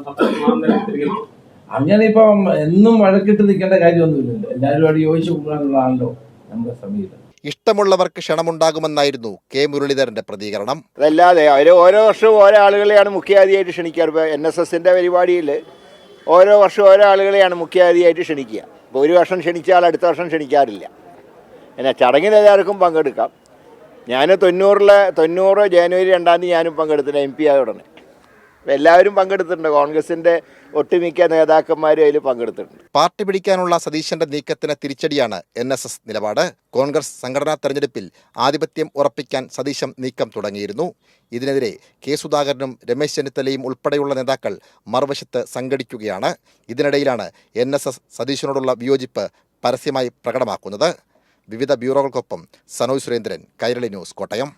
അന്തരീക്ഷത്തിലേക്ക് എത്തും. അങ്ങനെയിപ്പം എന്നും വഴക്കിട്ട് നിൽക്കേണ്ട കാര്യമൊന്നുമില്ലല്ലോ. എല്ലാവരും അവിടെ യോജിച്ചു പോകാനുള്ളതാണല്ലോ നമ്മുടെ സമീപനം. ഇഷ്ടമുള്ളവർക്ക് ക്ഷണമുണ്ടാകുമെന്നായിരുന്നു കെ മുരളീധരന്റെ പ്രതികരണം. അതല്ലാതെ അവർ ഓരോ വർഷവും ഓരോ ആളുകളെയാണ് മുഖ്യാതിഥിയായിട്ട് ക്ഷണിക്കാറ്. ഇപ്പോൾ NSS-ന്റെ പരിപാടിയിൽ ഓരോ വർഷവും ഓരോ ആളുകളെയാണ് മുഖ്യാതിഥിയായിട്ട് ക്ഷണിക്കുക. ഇപ്പോൾ ഒരു വർഷം ക്ഷണിച്ചാൽ അടുത്ത വർഷം ക്ഷണിക്കാറില്ല. പിന്നെ ചടങ്ങിൽ എല്ലാവർക്കും പങ്കെടുക്കാം. ഞാൻ 90 ജനുവരി 2 ഞാനും പങ്കെടുത്തിട്ടുണ്ട്, MP ആയ ഉടനെ. എല്ലാവരും പങ്കെടുത്തിട്ടുണ്ട്. കോൺഗ്രസിൻ്റെ ഒട്ടുമിക്ക നേതാക്കന്മാരും അതിൽ പങ്കെടുത്തിട്ടുണ്ട്. പാർട്ടി പിടിക്കാനുള്ള സതീശന്റെ നീക്കത്തിന് തിരിച്ചടിയാണ് NSS നിലപാട്. കോൺഗ്രസ് സംഘടനാ തെരഞ്ഞെടുപ്പിൽ ആധിപത്യം ഉറപ്പിക്കാൻ സതീശൻ നീക്കം തുടങ്ങിയിരുന്നു. ഇതിനെതിരെ കെ സുധാകരനും രമേശ് ചെന്നിത്തലയും ഉൾപ്പെടെയുള്ള നേതാക്കൾ മറുവശത്ത് സംഘടിക്കുകയാണ്. ഇതിനിടയിലാണ് NSS സതീശനോടുള്ള വിയോജിപ്പ് പരസ്യമായി പ്രകടമാക്കുന്നത്. വിവിധ ബ്യൂറോകൾക്കൊപ്പം സനോജ് സുരേന്ദ്രൻ, കൈരളി ന്യൂസ്, കോട്ടയം.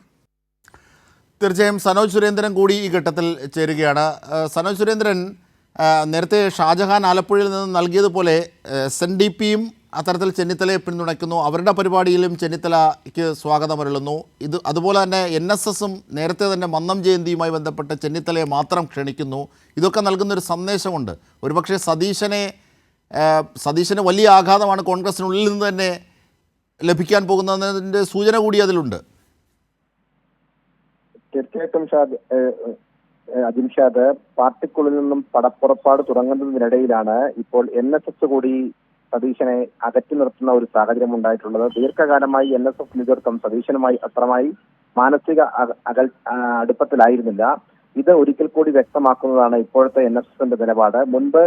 തീർച്ചയായും സനോജ് സുരേന്ദ്രൻ കൂടി ഈ ഘട്ടത്തിൽ ചേരുകയാണ്. സനോജ് സുരേന്ദ്രൻ, നേരത്തെ ഷാജഹാൻ ആലപ്പുഴയിൽ നിന്ന് നൽകിയതുപോലെ SNDPയും അത്തരത്തിൽ ചെന്നിത്തലയെ പിന്തുണയ്ക്കുന്നു. അവരുടെ പരിപാടിയിലും ചെന്നിത്തലയ്ക്ക് സ്വാഗതമരുളുന്നു. അതുപോലെ തന്നെ NSSും നേരത്തെ തന്നെ മന്നം ജയന്തിയുമായി ബന്ധപ്പെട്ട് ചെന്നിത്തലയെ മാത്രം ക്ഷണിക്കുന്നു. ഇതൊക്കെ നൽകുന്നൊരു സന്ദേശമുണ്ട്. ഒരുപക്ഷെ സതീശന് വലിയ ആഘാതമാണ് കോൺഗ്രസിനുള്ളിൽ നിന്ന് തന്നെ ലഭിക്കാൻ പോകുന്നതിൻ്റെ സൂചന കൂടി അതിലുണ്ട്. തീർച്ചയായിട്ടും അജിംഷാദ്, പാർട്ടിക്കുള്ളിൽ നിന്നും പടപ്പുറപ്പാട് തുടങ്ങുന്നതിനിടയിലാണ് ഇപ്പോൾ NSS കൂടി സതീശനെ അകറ്റി നിർത്തുന്ന ഒരു സാഹചര്യം ഉണ്ടായിട്ടുള്ളത്. ദീർഘകാലമായി NSS നേതൃത്വം സതീശനുമായി അത്രമായി മാനസിക അടുപ്പത്തിലായിരുന്നില്ല. ഇത് ഒരിക്കൽ കൂടി വ്യക്തമാക്കുന്നതാണ് ഇപ്പോഴത്തെ NSSന്റെ നിലപാട്. മുൻപ്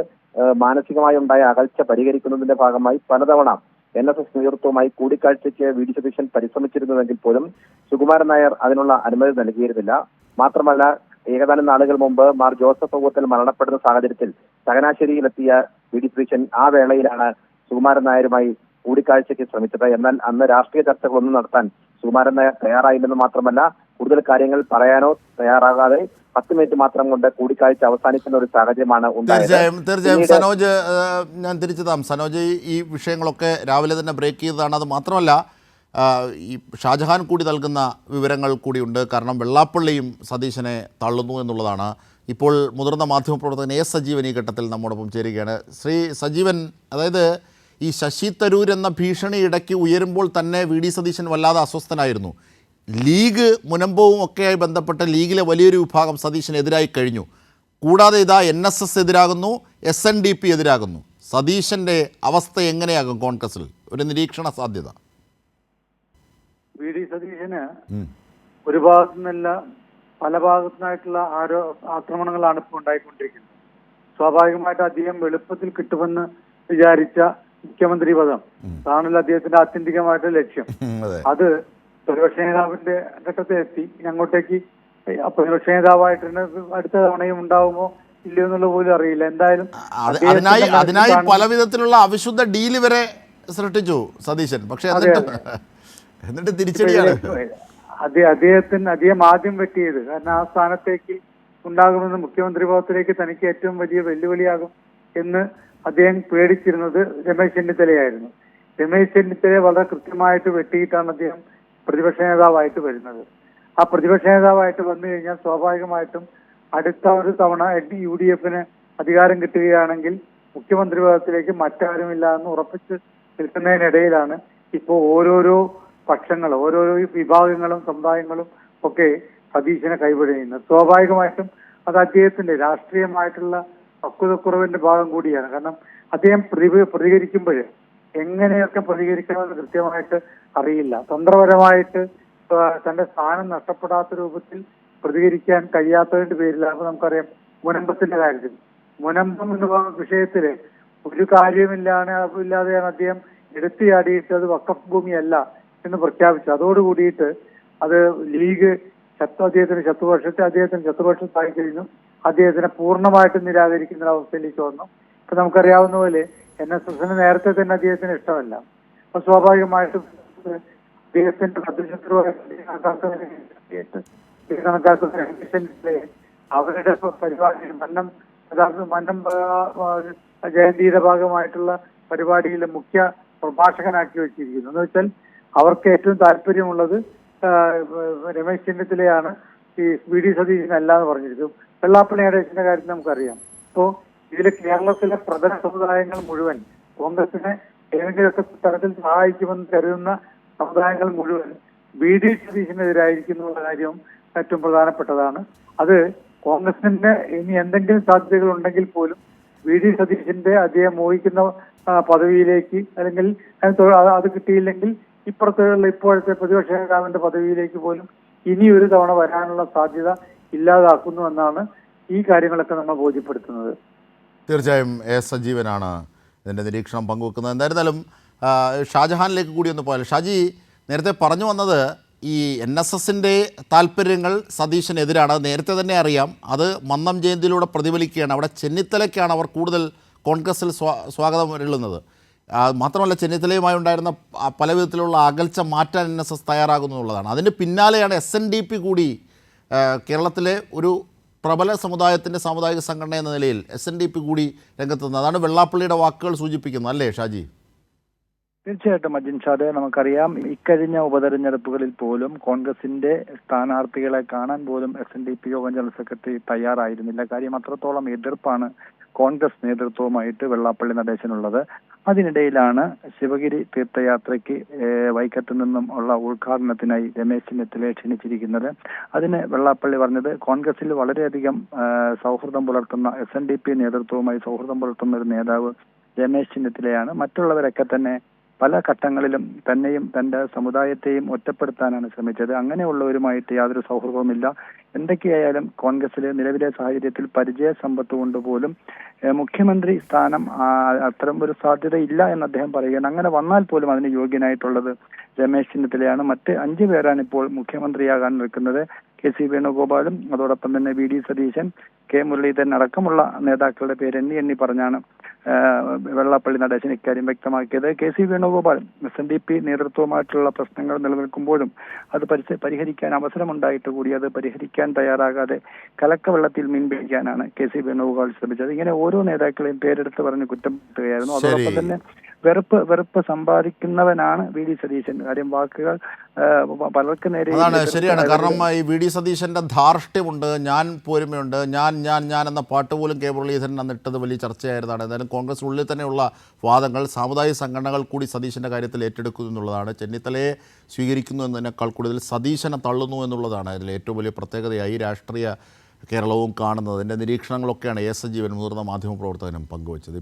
മാനസികമായി ഉണ്ടായ അകൽച്ച പരിഹരിക്കുന്നതിന്റെ ഭാഗമായി പലതവണ NSS നേതൃത്വവുമായി കൂടിക്കാഴ്ചയ്ക്ക് VD സതീശൻ പരിശ്രമിച്ചിരുന്നുവെങ്കിൽ പോലും സുകുമാരൻ നായർ അതിനുള്ള അനുമതി നൽകിയിരുന്നില്ല. മാത്രമല്ല, ഏകദാനം നാളുകൾ മുമ്പ് മാർ ജോസഫ് ഔവത്തിൽ മരണപ്പെടുന്ന സാഹചര്യത്തിൽ ചങ്ങനാശ്ശേരിയിലെത്തിയ VD സതീശൻ ആ വേളയിലാണ് സുകുമാരൻ നായരുമായി കൂടിക്കാഴ്ചയ്ക്ക് ശ്രമിച്ചത്. എന്നാൽ അന്ന് രാഷ്ട്രീയ ചർച്ചകളൊന്നും നടത്താൻ സുകുമാരൻ നായർ തയ്യാറായില്ലെന്ന് മാത്രമല്ല, കൂടുതൽ കാര്യങ്ങൾ പറയാനോ തയ്യാറാകാതെ 10 മിനിറ്റ് മാത്രം കൊണ്ട് കൂടിക്കാഴ്ച അവസാനിക്കുന്ന ഒരു സാഹചര്യമാണ് ഉണ്ടായത്. തീർച്ചയായും സനോജ്, ഞാൻ തിരിച്ചെത്താം. സനോജ്, ഈ വിഷയങ്ങളൊക്കെ രാവിലെ തന്നെ ബ്രേക്ക് ചെയ്തതാണ്. അത് മാത്രമല്ല, ഈ ഷാജഹാൻ കൂടി നൽകുന്ന വിവരങ്ങൾ കൂടിയുണ്ട്. കാരണം വെള്ളാപ്പള്ളിയും സതീശനെ തള്ളുന്നു എന്നുള്ളതാണ്. ഇപ്പോൾ മുതിർന്ന മാധ്യമപ്രവർത്തകൻ A സജീവൻ ഈ ഘട്ടത്തിൽ നമ്മോടൊപ്പം ചേരുകയാണ്. ശ്രീ സജീവൻ, അതായത് ഈ ശശി തരൂർ എന്ന ഭീഷണി ഇടയ്ക്ക് ഉയരുമ്പോൾ തന്നെ VD സതീശൻ വല്ലാതെ അസ്വസ്ഥനായിരുന്നു. ലീഗ് മുനമ്പവും ഒക്കെയായി ബന്ധപ്പെട്ട് ലീഗിലെ വലിയൊരു വിഭാഗം സതീശനെതിരായി കഴിഞ്ഞു. കൂടാതെ ഇതാ NSS എതിരാകുന്നു, SNDP എതിരാകുന്നു. സതീശൻ്റെ അവസ്ഥ എങ്ങനെയാകും കോൺഗ്രസിൽ? ഒരു നിരീക്ഷണ സാധ്യത. VD സതീശന് ഒരു ഭാഗത്തു നിന്നല്ല പല ഭാഗത്തുനിന്നായിട്ടുള്ള ആക്രമണങ്ങളാണ് ഇപ്പോൾ ഉണ്ടായിക്കൊണ്ടിരിക്കുന്നത്. സ്വാഭാവികമായിട്ട് അദ്ദേഹം എളുപ്പത്തിൽ കിട്ടുമെന്ന് വിചാരിച്ച മുഖ്യമന്ത്രി പദം അതാണല്ലോ അദ്ദേഹത്തിന്റെ ആത്യന്തികമായിട്ട് ലക്ഷ്യം. അത് പ്രതിപക്ഷ നേതാവിന്റെ ഘട്ടത്തിൽ എത്തി. അങ്ങോട്ടേക്ക് പ്രതിപക്ഷ നേതാവായിട്ട് അടുത്ത തവണയും ഉണ്ടാവുമോ ഇല്ലയോ എന്നുള്ള പോലും അറിയില്ല. എന്തായാലും അതിനായി പല വിധത്തിലുള്ള അവിശുദ്ധ ഡീല് വരെ സൃഷ്ടിച്ചു സതീശൻ. പക്ഷെ എന്നിട്ട് തിരിച്ചടിയാണ് അദ്ദേഹം ആദ്യം വെട്ടിയത്. കാരണം ആ സ്ഥാനത്തേക്ക് ഉണ്ടാകുമെന്ന് മുഖ്യമന്ത്രി പദത്തിലേക്ക് തനിക്ക് ഏറ്റവും വലിയ വെല്ലുവിളിയാകും എന്ന് അദ്ദേഹം പേടിച്ചിരുന്നത് രമേശ് ചെന്നിത്തലയായിരുന്നു. രമേശ് ചെന്നിത്തലയെ വളരെ കൃത്യമായിട്ട് വെട്ടിയിട്ടാണ് അദ്ദേഹം പ്രതിപക്ഷ നേതാവായിട്ട് വരുന്നത്. ആ പ്രതിപക്ഷ നേതാവായിട്ട് വന്നു കഴിഞ്ഞാൽ സ്വാഭാവികമായിട്ടും അടുത്ത ഒരു തവണ UDFന് അധികാരം കിട്ടുകയാണെങ്കിൽ മുഖ്യമന്ത്രി പദത്തിലേക്ക് മറ്റാരുമില്ല എന്ന് ഉറപ്പിച്ച് നിൽക്കുന്നതിനിടയിലാണ് ഇപ്പോൾ ഓരോരോ പക്ഷങ്ങൾ, ഓരോരോ വിഭാഗങ്ങളും സമുദായങ്ങളും ഒക്കെ സതീശനെ കൈവിടുന്നത്. സ്വാഭാവികമായിട്ടും അത് അദ്ദേഹത്തിന്റെ രാഷ്ട്രീയമായിട്ടുള്ള പക്വതക്കുറവിന്റെ ഭാഗം കൂടിയാണ്. കാരണം അദ്ദേഹം പ്രതികരിക്കുമ്പോൾ എങ്ങനെയൊക്കെ പ്രതികരിക്കണമെന്ന് കൃത്യമായിട്ട് അറിയില്ല. തന്ത്രപരമായിട്ട് തന്റെ സ്ഥാനം നഷ്ടപ്പെടാത്ത രൂപത്തിൽ പ്രതികരിക്കാൻ കഴിയാത്തതിന്റെ പേരിലാണ്. നമുക്കറിയാം മുനമ്പത്തിന്റെ കാര്യത്തിൽ, മുനമ്പം എന്ന വിഷയത്തില് ഒരു കാര്യമില്ലാതെയാണ് അദ്ദേഹം എടുത്തിയാടിയിട്ട് അത് വഖഫ് ഭൂമിയല്ല എന്ന് പ്രഖ്യാപിച്ചു. അതോടുകൂടിയിട്ട് അത് ലീഗ് അദ്ദേഹത്തിന് ശത്രുപക്ഷത്തായി കഴിഞ്ഞു. അദ്ദേഹത്തിനെ പൂർണ്ണമായിട്ടും നിരാകരിക്കുന്ന അവസ്ഥയിലേക്ക് വന്നു. ഇപ്പൊ നമുക്കറിയാവുന്ന പോലെ NSSന് നേരത്തെ തന്നെ അദ്ദേഹത്തിന് ഇഷ്ടമല്ല. അപ്പൊ സ്വാഭാവികമായിട്ടും അദ്ദേഹത്തിന്റെ അവരുടെ പരിപാടി മന്നം ജയന്തിയുടെ ഭാഗമായിട്ടുള്ള പരിപാടിയിലെ മുഖ്യ പ്രഭാഷകനാക്കി വെച്ചിരിക്കുന്നു. എന്ന് വെച്ചാൽ അവർക്ക് ഏറ്റവും താല്പര്യമുള്ളത് രമേശ് ചെന്നിത്തലയാണ്, ഈ വി.ഡി. സതീശനല്ല എന്ന് പറഞ്ഞിരിക്കും. വെള്ളാപ്പള്ളി നടേശന്റെ കാര്യത്തിൽ നമുക്കറിയാം. അപ്പോൾ ഇതിൽ കേരളത്തിലെ പ്രബല സമുദായങ്ങൾ മുഴുവൻ കോൺഗ്രസിനെ ഏതെങ്കിലുമൊക്കെ തരത്തിൽ സഹായിക്കുമെന്ന് കരുതുന്ന സമുദായങ്ങൾ മുഴുവൻ വി.ഡി. സതീശനെതിരായിരിക്കുന്നുള്ള കാര്യവും ഏറ്റവും പ്രധാനപ്പെട്ടതാണ്. അത് കോൺഗ്രസിന്റെ ഇനി എന്തെങ്കിലും സാധ്യതകൾ ഉണ്ടെങ്കിൽ പോലും വി.ഡി. സതീശന്റെ അദ്ദേഹം മോഹിക്കുന്ന പദവിയിലേക്ക്, അല്ലെങ്കിൽ അത് കിട്ടിയില്ലെങ്കിൽ ഇപ്പോഴത്തെ പ്രതിപക്ഷ നേതാവിന്റെ പദവിയിലേക്ക് പോലും ഇനി ഒരു തവണ വരാനുള്ള സാധ്യത ഇല്ലാതാക്കുന്നു എന്നാണ് ഈ കാര്യങ്ങളൊക്കെ നമ്മൾ ബോധ്യപ്പെടുത്തുന്നത്. തീർച്ചയായും എസ് സജീവനാണ് ഇതിൻ്റെ നിരീക്ഷണം പങ്കുവെക്കുന്നത്. എന്തായിരുന്നാലും ഷാജഹാനിലേക്ക് കൂടി ഒന്ന് പോയാൽ, ഷാജി നേരത്തെ പറഞ്ഞു വന്നത് ഈ NSSൻ്റെ താല്പര്യങ്ങൾ സതീശനെതിരാണ്. നേരത്തെ തന്നെ അറിയാം, അത് മന്നം ജയന്തിയിലൂടെ പ്രതിഫലിക്കുകയാണ്. അവിടെ ചെന്നിത്തലയ്ക്കാണ് അവർ കൂടുതൽ കോൺഗ്രസിൽ സ്വാഗതം വരുന്നത്. മാത്രമല്ല, ചെന്നിത്തലയുമായി ഉണ്ടായിരുന്ന പല വിധത്തിലുള്ള അകൽച്ച മാറ്റാൻ NSS തയ്യാറാകുന്നു എന്നുള്ളതാണ്. അതിന് പിന്നാലെയാണ് SNDP കൂടി കേരളത്തിലെ ഒരു പ്രബല സമുദായത്തിൻ്റെ സാമുദായിക സംഘടന എന്ന നിലയിൽ SNDP കൂടി രംഗത്തുനിന്നത്. അതാണ് വെള്ളാപ്പള്ളിയുടെ വാക്കുകൾ സൂചിപ്പിക്കുന്നത്, അല്ലേ ഷാജി? തീർച്ചയായിട്ടും അജിൻഷാദെ, നമുക്കറിയാം ഇക്കഴിഞ്ഞ ഉപതെരഞ്ഞെടുപ്പുകളിൽ പോലും കോൺഗ്രസിന്റെ സ്ഥാനാർത്ഥികളെ കാണാൻ പോലും SNDP യോഗം ജനറൽ സെക്രട്ടറി തയ്യാറായിരുന്നില്ല. കാര്യം അത്രത്തോളം എതിർപ്പാണ് കോൺഗ്രസ് നേതൃത്വവുമായിട്ട് വെള്ളാപ്പള്ളി നടേശനുള്ളത്. അതിനിടയിലാണ് ശിവഗിരി തീർത്ഥയാത്രയ്ക്ക് വൈക്കത്ത് നിന്നും ഉള്ള ഉദ്ഘാടനത്തിനായി രമേശ് ചെന്നിത്തലയെ ക്ഷണിച്ചിരിക്കുന്നത്. അതിന് വെള്ളാപ്പള്ളി പറഞ്ഞത് കോൺഗ്രസിൽ വളരെയധികം സൗഹൃദം പുലർത്തുന്ന SNDP നേതൃത്വവുമായി സൗഹൃദം പുലർത്തുന്ന ഒരു നേതാവ് രമേശ് ചെന്നിത്തലയാണ്. മറ്റുള്ളവരൊക്കെ തന്നെ പല ഘട്ടങ്ങളിലും തന്നെയും തന്റെ സമുദായത്തെയും ഒറ്റപ്പെടുത്താനാണ് ശ്രമിച്ചത്. അങ്ങനെയുള്ളവരുമായിട്ട് യാതൊരു സൗഹൃദവുമില്ല. എന്തൊക്കെയായാലും കോൺഗ്രസിലെ നിലവിലെ സാഹചര്യത്തിൽ പരിചയ സമ്പത്ത് കൊണ്ട് പോലും മുഖ്യമന്ത്രി സ്ഥാനം അത്തരം ഒരു സാധ്യത ഇല്ല എന്ന് അദ്ദേഹം പറയുകയാണ്. അങ്ങനെ വന്നാൽ പോലും അതിന് യോഗ്യനായിട്ടുള്ളത് രമേശ് ചെന്നിത്തലയാണ്. മറ്റ് 5 പേരാണ് ഇപ്പോൾ മുഖ്യമന്ത്രിയാകാൻ നിൽക്കുന്നത്. കെ.സി. വേണുഗോപാലും അതോടൊപ്പം തന്നെ വി.ഡി. സതീശൻ, കെ. മുരളീധരൻ അടക്കമുള്ള നേതാക്കളുടെ പേര് എണ്ണി പറഞ്ഞാണ് വെള്ളാപ്പള്ളി നടേശൻ ഇക്കാര്യം വ്യക്തമാക്കിയത്. കെ.സി. വേണുഗോപാൽ SNDP നേതൃത്വമായിട്ടുള്ള പ്രശ്നങ്ങൾ നിലനിൽക്കുമ്പോഴും അത് പരിഹരിക്കാൻ അവസരമുണ്ടായിട്ട് കൂടി അത് പരിഹരിക്കാൻ തയ്യാറാകാതെ കലക്കവെള്ളത്തിൽ മീൻ പിടിക്കാനാണ് കെ.സി. വേണുഗോപാൽ ശ്രമിച്ചത്. ഇങ്ങനെ ഓരോ നേതാക്കളെയും പേരെടുത്ത് പറഞ്ഞ് കുറ്റപ്പെടുത്തുകയായിരുന്നു. അതോടൊപ്പം തന്നെ വെറുപ്പ് സമ്പാദിക്കുന്നവനാണ് വി.ഡി. സതീശൻ. കാര്യം വാക്കുകൾ പലർക്ക് നേരെ ശരിയാണ്. കാരണം ഈ വി.ഡി. സതീശൻ്റെ ധാർഷ്ട്യമുണ്ട്, ഞാൻ പോരുമയുണ്ട്, ഞാൻ എന്ന പാട്ട് പോലും കെ. മുരളീധരൻ അന്നിട്ടത് വലിയ ചർച്ചയായിരുന്നതാണ്. എന്തായാലും കോൺഗ്രസ് ഉള്ളിൽ തന്നെയുള്ള വാദങ്ങൾ സാമുദായിക സംഘടനകൾ കൂടി സതീശൻ്റെ കാര്യത്തിൽ ഏറ്റെടുക്കുന്നു എന്നുള്ളതാണ്. ചെന്നിത്തലയെ സ്വീകരിക്കുന്നു എന്നതിനേക്കാൾ കൂടുതൽ സതീശനെ തള്ളുന്നു എന്നുള്ളതാണ് അതിൽ ഏറ്റവും വലിയ പ്രത്യേകതയായി രാഷ്ട്രീയ കേരളവും കാണുന്നത്. അതിൻ്റെ നിരീക്ഷണങ്ങളൊക്കെയാണ് എസ് സജീവൻ മുതിർന്ന മാധ്യമപ്രവർത്തകനും പങ്കുവച്ചത്.